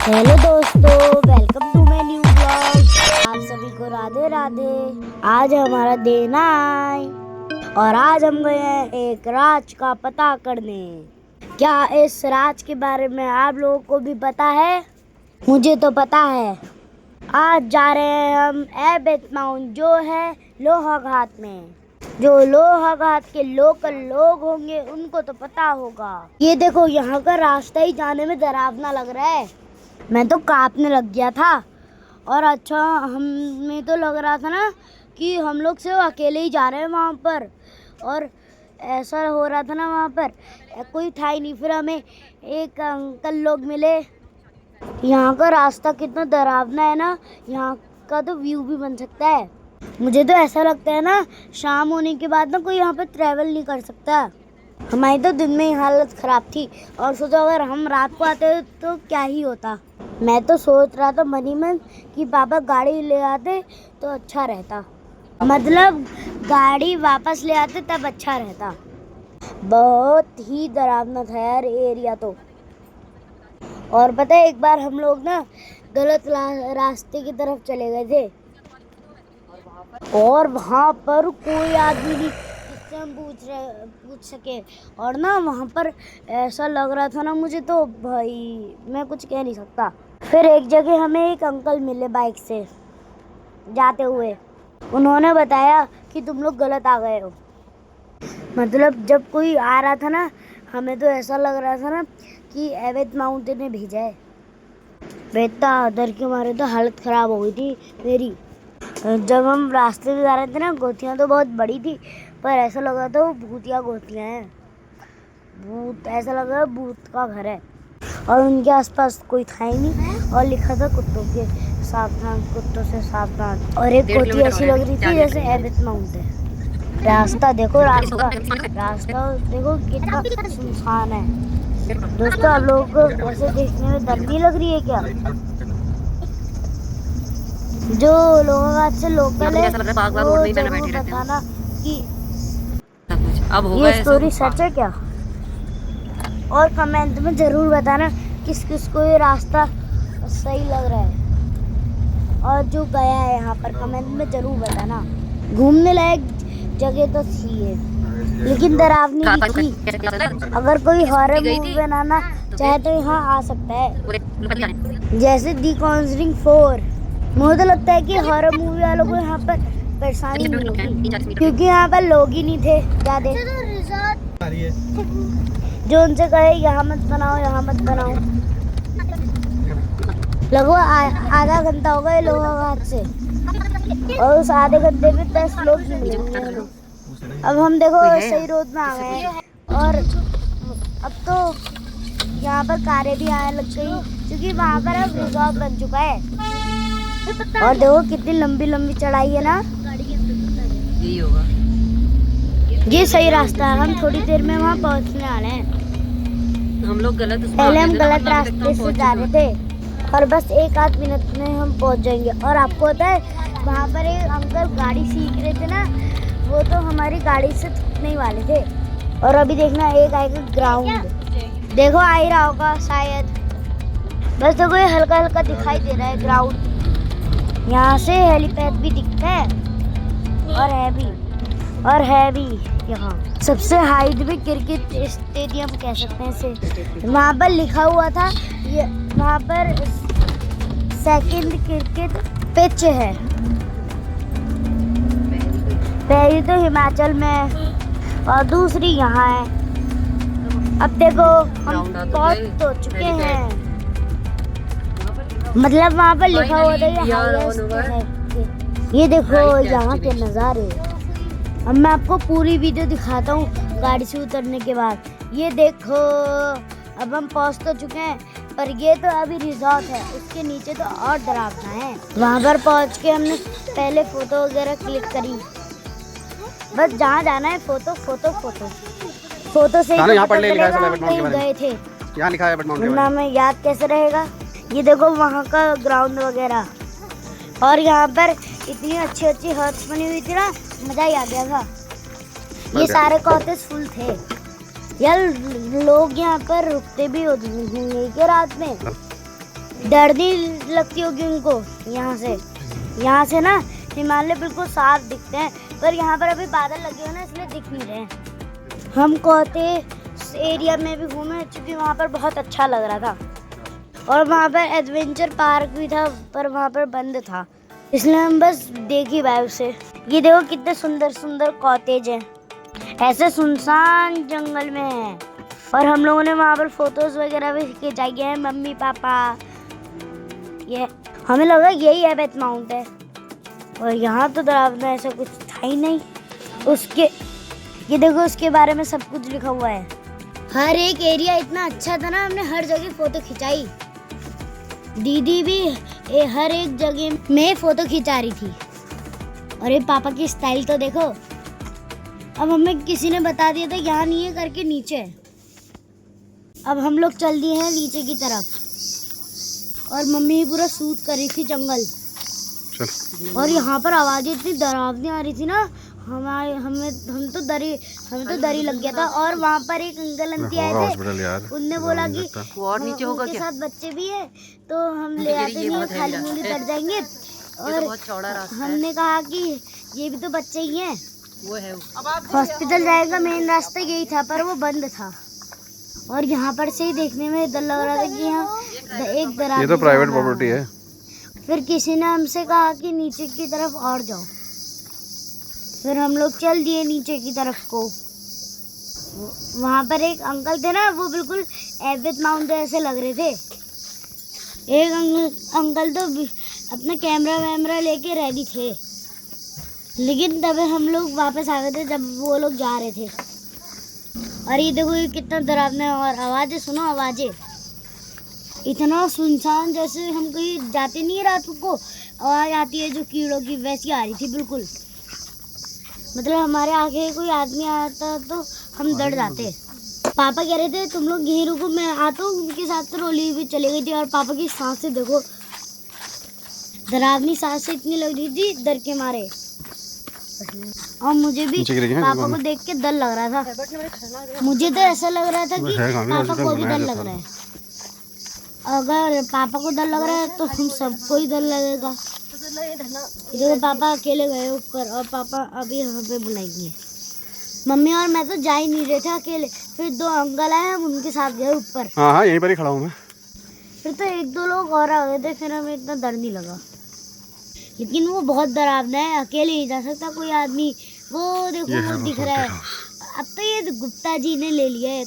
Hello दोस्तों, welcome to my new blog. आप सभी को राधे राधे। आज हमारा दिन आए और आज हम गए हैं एक राज का पता करने। क्या इस राज के बारे में आप लोगों को भी पता है? मुझे तो पता है। आज जा रहे हैं हम एबेट माउंट जो है लोहाघाट में। जो लोहाघाट के लोकल लोग होंगे उनको तो पता होगा। ये देखो, यहाँ का रास्ता ही जाने में डरावना लग रहा है। मैं तो कांपने लग गया था। और अच्छा, हमें तो लग रहा था ना कि हम लोग सिर्फ अकेले ही जा रहे हैं वहाँ पर। और ऐसा हो रहा था ना, वहाँ पर कोई था ही नहीं। फिर हमें एक अंकल लोग मिले। यहाँ का रास्ता कितना डरावना है ना। यहाँ का तो व्यू भी बन सकता है। मुझे तो ऐसा लगता है ना, शाम होने के बाद ना कोई यहाँ पर ट्रैवल नहीं कर सकता। हमारी तो दिन में ही हालत ख़राब थी और सोचो अगर हम रात को आते तो क्या ही होता। मैं तो सोच रहा था मन ही मन कि पापा गाड़ी ले आते तो अच्छा रहता। मतलब गाड़ी वापस ले आते तब अच्छा रहता। बहुत ही डरावना था यार एरिया तो। और पता है, एक बार हम लोग ना गलत रास्ते की तरफ चले गए थे और वहाँ पर कोई आदमी नहीं जिससे हम पूछ सके। और ना वहाँ पर ऐसा लग रहा था ना मुझे, तो भाई मैं कुछ कह नहीं सकता। फिर एक जगह हमें एक अंकल मिले बाइक से जाते हुए। उन्होंने बताया कि तुम लोग गलत आ गए हो। मतलब जब कोई आ रहा था ना, हमें तो ऐसा लग रहा था ना कि एबेट माउंट ने भेजा है। बेटा डर के मारे तो हालत ख़राब हो गई थी मेरी। जब हम रास्ते में जा रहे थे ना, गोतियाँ तो बहुत बड़ी थी, पर ऐसा लग रहा था वो भूतिया गोतियाँ हैं। भूत, ऐसा लग रहा है भूत का घर है। और उनके आसपास कोई था ही नहीं। और लिखा था कुत्तों के सावधान, कुत्तों से सावधान। और एक गोती ऐसी लग रही थी जैसे एबेट माउंट है। रास्ता देखो, रास्ता देखो कितना सुनसान है। दोस्तों, आप लोगों को ऐसे देखने में डर नहीं लग रही है क्या? जो लोहाघाट से लोकल है वो जरूर बताना कि ये स्टोरी सच है क्या। और कमेंट में जरूर बताना किस किस को ये रास्ता सही लग रहा है और जो गया है यहाँ पर कमेंट में जरूर बताना। घूमने लायक जगह तो थी ये, लेकिन डरावनी भी थी। अगर कोई हॉरर मूवी बनाना चाहे तो यहाँ आ सकता है, जैसे दी कॉन्जरिंग 4। मुझे तो लगता है कि हॉरर मूवी वालों को यहाँ पर परेशानी नहीं होगी, क्योंकि यहाँ पर लोग ही नहीं थे ज़्यादा। जो उनसे कहे यहाँ मत बनाओ, यहाँ मत बनाओ। लगभग आधा घंटा हो गया लोहाघाट से, और उस आधे घंटे में 10 लोग ही मिलेंगे हमें। अब हम देखो सही रोड में आ गए हैं। और अब तो यहाँ पर कारें भी आने लग गई, क्योंकि वहाँ पर अब रिजॉर्ट बन चुका है। और देखो कितनी लंबी लंबी चढ़ाई है ना। यही होगा, ये सही रास्ता है। हम थोड़ी देर में वहाँ पहुँचने वाले हैं। हम लोग गलत, पहले हम गलत रास्ते से जा रहे थे और बस 1 आध मिनट में हम पहुँच जाएंगे। और आपको पता है, वहाँ पर एक अंकल गाड़ी सीख रहे थे ना, वो तो हमारी गाड़ी से थकने ही वाले थे। और अभी देखना एक आएगा ग्राउंड, देखो आ ही रहा होगा शायद। बस देखो ये हल्का हल्का दिखाई दे रहा है ग्राउंड। यहाँ से हेलीपैड भी दिखता है और है भी यहाँ। सबसे हाइट भी क्रिकेट स्टेडियम कह सकते हैं इसे। वहाँ पर लिखा हुआ था ये, वहाँ पर सेकंड क्रिकेट पिच है। पहली तो हिमाचल में और दूसरी यहाँ है। अब देखो हम पहुँच तो चुके हैं। मतलब वहाँ पर लिखा हुआ था ये हाईएस्ट है। ये देखो यहाँ के नज़ारे। अब मैं आपको पूरी वीडियो दिखाता हूँ गाड़ी से उतरने के बाद। ये देखो, अब हम पहुँच तो चुके हैं, पर ये तो अभी रिजॉर्ट है, उसके नीचे तो और डरावना है। वहाँ पर पहुँच के हमने पहले फ़ोटो वगैरह क्लिक करी। बस जहाँ जाना है फ़ोटो से ही यहाँ पर लिखा है कहीं गए थे। यहाँ लिखा है एबेट माउंट के वरना हमें याद कैसे रहेगा। ये देखो वहाँ का ग्राउंड वगैरह। और यहाँ पर इतनी अच्छी अच्छी हट्स बनी हुई थी ना, मज़ा ही आ गया था। ये सारे कॉटेज फुल थे यार। लोग यहाँ पर रुकते भी होंगे क्या रात में? डर नहीं लगती होगी उनको। यहाँ से ना हिमालय बिल्कुल साफ दिखते हैं, पर यहाँ पर अभी बादल लगे हुए ना इसलिए दिख नहीं रहे। हम कोते एरिया में भी घूमे क्योंकि वहाँ पर बहुत अच्छा लग रहा था, और वहाँ पर एडवेंचर पार्क भी था पर वहाँ पर बंद था, इसलिए हम बस देखी वाइब से। ये देखो कितने सुंदर सुंदर कॉटेज हैं, ऐसे सुनसान जंगल में है। और हम लोगों ने वहाँ पर फोटोज वगैरह भी खिंचाई हैं, मम्मी पापा। ये हमें लगा यही एबेट माउंट है, और यहाँ तो डरावना ऐसा कुछ था ही नहीं। उसके ये देखो उसके बारे में सब कुछ लिखा हुआ है। हर एक एरिया इतना अच्छा था ना, हमने हर जगह फोटो खिंचाई। दीदी भी हर एक जगह में फोटो खिंचा रही थी। और ये पापा की स्टाइल तो देखो। अब हमें किसी ने बता दिया था यहाँ नहीं है करके नीचे है। अब हम लोग चल दिए हैं नीचे की तरफ, और मम्मी पूरा शूट कर रही थी जंगल। और यहाँ पर आवाजें इतनी डरावनी आ रही थी ना, हमें तो डर ही लग गया था। और वहाँ पर एक अंकल आंटी आए थे, उनने बोला कि और नीचे होगा उनके क्या? साथ बच्चे भी है तो हम ले आते नहीं, खाली मूली डर जाएंगे। और बहुत चौड़ा रास्ता है। हमने कहा कि ये भी तो बच्चे ही हैं। वो है हॉस्पिटल जाएगा मेन रास्ता यही था, पर वो बंद था। और यहाँ पर से ही देखने में डर लग रहा था कि यहाँ एक दरार, ये तो प्राइवेट प्रॉपर्टी है। फिर किसी ने हमसे कहा कि नीचे की तरफ और जाओ, फिर हम लोग चल दिए नीचे की तरफ को। वहाँ पर एक अंकल थे ना, वो बिल्कुल एबेट माउंट ऐसे लग रहे थे। एक अंकल तो अपना कैमरा वैमरा लेके रेडी थे, लेकिन तब हम लोग वापस आ गए थे जब वो लोग जा रहे थे। और ये देखो ये कितना डरावना है, और आवाज़ें सुनो, आवाज़ें इतना सुनसान, जैसे हम कहीं जाते नहीं है रात को आवाज़ आती है जो कीड़ों की, वैसी आ रही थी बिल्कुल। मतलब हमारे आगे कोई आदमी आता तो हम डर जाते। पापा कह रहे थे तुम लोग यहीं रुको, मैं आता हूँ। उनके साथ तो रोली भी चली गई थी, और पापा की सांसें देखो, डरावनी सांसें इतनी लग रही थी डर के मारे। और मुझे भी पापा को देख के डर लग रहा था। मुझे तो ऐसा लग रहा था कि पापा को भी डर लग रहा है। अगर पापा को डर लग रहा है तो हम सबको ही डर लगेगा। देखो पापा अकेले गए ऊपर, और पापा अभी हमें बुलाएंगे। मम्मी और मैं तो जा ही नहीं रहे थे अकेले, फिर दो अंकल आए, हम उनके साथ गए ऊपर। हाँ यहीं पर ही खड़ा हूँ मैं। फिर तो एक दो लोग और आ गए थे, फिर हमें इतना डर नहीं लगा। लेकिन वो बहुत डरावना है, अकेले नहीं जा सकता कोई आदमी। वो देखो वो दिख रहा है। अब तो ये गुप्ता जी ने ले लिया है।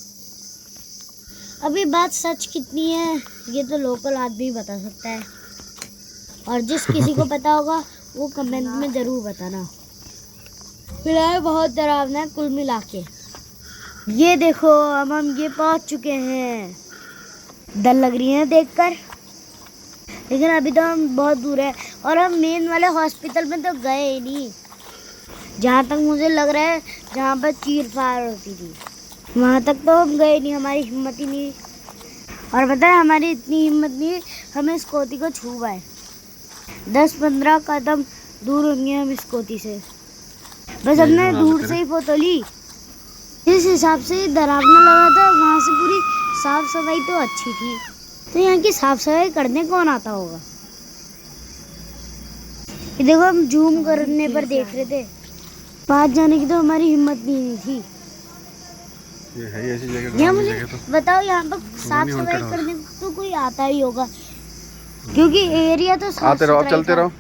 अभी बात सच कितनी है ये तो लोकल आदमी बता सकता है, और जिस किसी को पता होगा वो कमेंट में ज़रूर बताना। फिलहाल बहुत डरावना है कुल मिला के। ये देखो अब हम ये पहुंच चुके हैं। डर लग रही है देखकर, लेकिन अभी तो हम बहुत दूर है, और हम मेन वाले हॉस्पिटल में तो गए ही नहीं। जहाँ तक मुझे लग रहा है जहाँ पर चीर फाड़ होती थी वहाँ तक तो हम गए नहीं, हमारी हिम्मत ही नहीं। और पता है हमारी इतनी हिम्मत नहीं, हमें स्कूटी को छुआ है। 10-15 कदम दूर होंगे हम स्कूटी से, बस हमने दूर से ही फोटो ली। जिस हिसाब से डरावना लगा था, वहाँ से पूरी साफ सफाई तो अच्छी थी, तो यहाँ की साफ सफाई करने कौन आता होगा। ये देखो हम जूम करने पर देख रहे थे, पास जाने की तो हमारी हिम्मत नहीं थी। ये है ऐसी जगह। यहाँ मुझे बताओ, यहाँ पर साफ सफाई करने तो कोई आता ही होगा, क्योंकि एरिया तो साफ आते रहो, चलते रहो।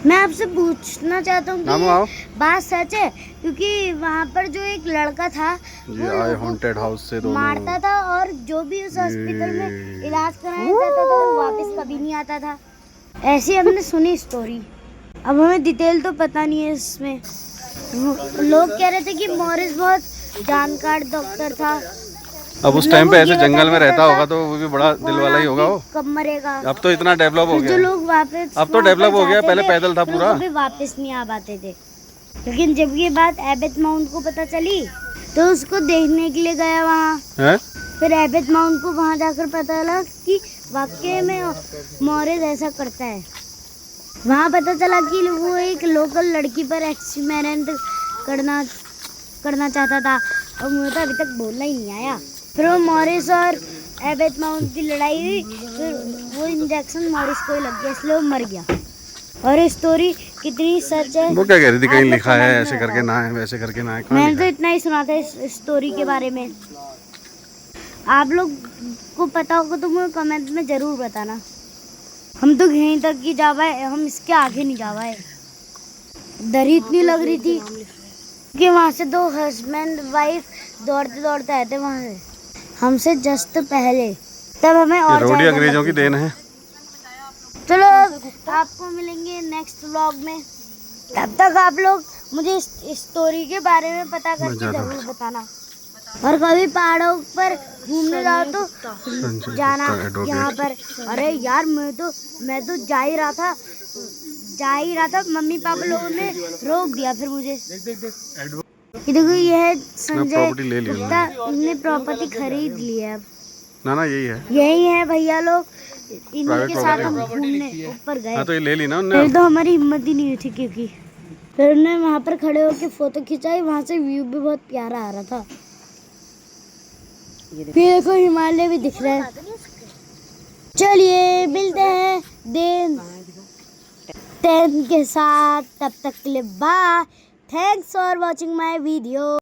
मैं आपसे पूछना चाहता हूँ कि बात सच है, क्योंकि वहाँ पर जो एक लड़का था वो आए हॉन्टेड हाउस से दोनों मारता था, और जो भी उस हॉस्पिटल में इलाज कराया जाता था वो वापस कभी नहीं आता था। ऐसी हमने सुनी स्टोरी। अब हमें डिटेल तो पता नहीं है इसमें। लोग कह रहे थे कि मॉरिस बहुत जानकार डॉक्टर था। अब उस टाइम पे ऐसे जंगल में रहता होगा तो वो भी बड़ा दिल वाला ही होगा वो। कब मरेगा। अब तो इतना डेवलप हो जो गया। लोग वापस अब तो डेवलप हो गया, पहले पैदल था पूरा। कभी वापस नहीं आ पाते थे। लेकिन जब ये बात एबेट माउंट को पता चली तो उसको देखने के लिए गया वहाँ। फिर एबेट माउंट को वहाँ जाकर पता लगा कि वाकई में मॉरिस ऐसा करता है। वहाँ पता चला कि वो एक लोकल लड़की पर एक्सपेरिमेंट करना चाहता था, और मुझे तो अभी तक बोलना ही नहीं आया। फिर वो मॉरिस और एबेट माउंट की लड़ाई हुई, फिर वो इंजेक्शन मॉरिस को ही लग गया, इसलिए वो मर गया। और ये स्टोरी कितनी सच है वो क्या कह रही थी, आप कहीं लोग लिखा है comment ऐसे में करके बताओ। ना है, वैसे करके ना है, कहाँ मैंने लिखा तो है? इतना ही सुना था इस स्टोरी के बारे में। आप लोग को पता होगा तो मुझे कमेंट में जरूर बताना। हम तो यहीं तक ही जा पाए, हम इसके आगे नहीं जा पाए। डर इतनी लग रही थी कि वहाँ से दो हस्बैंड वाइफ दौड़ते दौड़ते आए थे वहाँ से, हमसे जस्ट पहले। तब हमें ये और रोडी ज्यादा अंग्रेजों की लगती थी। देन है। चलो आपको मिलेंगे नेक्स्ट व्लॉग में, तब तक आप लोग मुझे इस स्टोरी के बारे में पता करके जरूर बताना। और कभी पहाड़ों पर घूमने जाओ तो संजय जाना गुप्ता, एडवोकेट। यहाँ पर। अरे यार मैं तो जा ही रहा था, मम्मी पापा लोगों ने रोक दिया फिर मुझे। ये देखो, ये है संजय प्रॉपर्टी ले ली गुप्ता, उन्होंने प्रॉपर्टी खरीद ली है अब। ना यही है। यही है भैया लोग, इन्हीं Private के साथ हम property घूमने ऊपर गए। हाँ तो ये ले ली ना फिर उनने। तो हमारी हिम्मत ही नहीं हुई थी, क्योंकि फिर उन्होंने वहाँ पर खड़े होकर फोटो खिंचाई, वहाँ से व्यू भी बहुत प्यारा आ रहा था। फिर देखो हिमालय भी दिख रहा है। चलिए मिलते हैं दिन 10 के साथ, तब तक के लिए bye. Thanks for watching my video.